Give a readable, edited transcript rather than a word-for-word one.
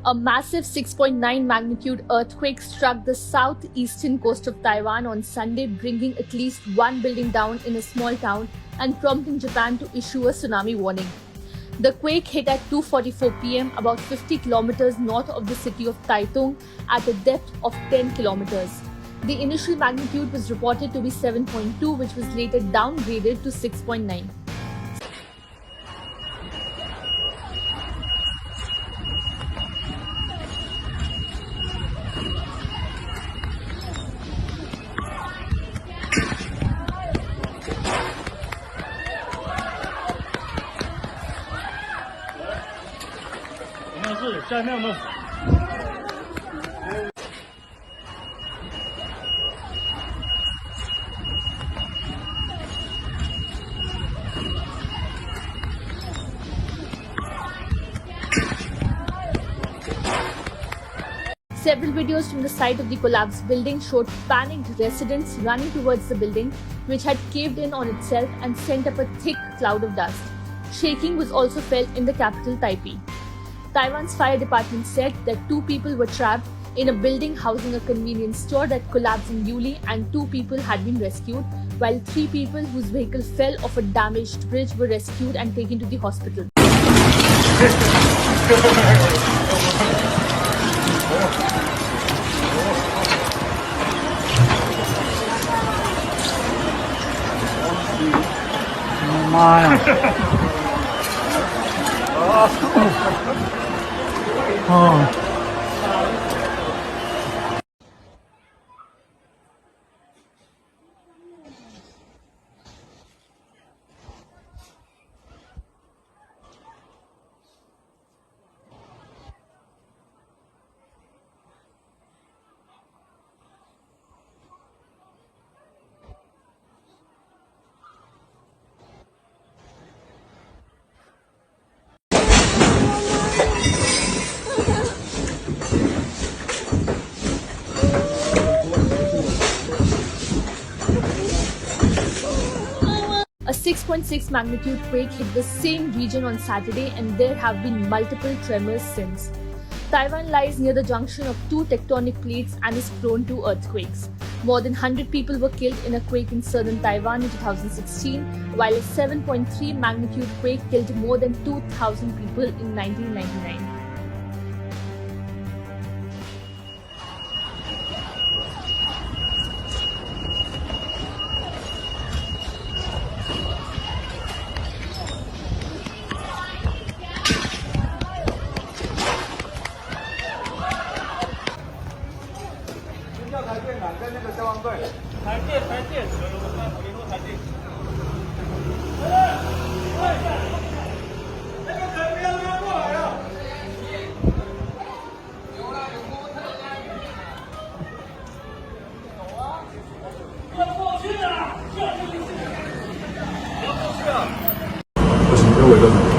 A massive 6.9 magnitude earthquake struck the southeastern coast of Taiwan on Sunday, bringing at least one building down in a small town and prompting Japan to issue a tsunami warning. The quake hit at 2:44 p.m. about 50 kilometers north of the city of Taitung at a depth of 10 kilometers. The initial magnitude was reported to be 7.2, which was later downgraded to 6.9. Several videos from the site of the collapsed building showed panicked residents running towards the building, which had caved in on itself and sent up a thick cloud of dust. Shaking was also felt in the capital, Taipei. Taiwan's fire department said that 2 people were trapped in a building housing a convenience store that collapsed in Yuli, and 2 people had been rescued, while 3 people whose vehicle fell off a damaged bridge were rescued and taken to the hospital. A 6.6 magnitude quake hit the same region on Saturday, and there have been multiple tremors since. Taiwan lies near the junction of 2 tectonic plates and is prone to earthquakes. More than 100 people were killed in a quake in southern Taiwan in 2016, while a 7.3 magnitude quake killed more than 2,000 people in 1999.不行，要围着你。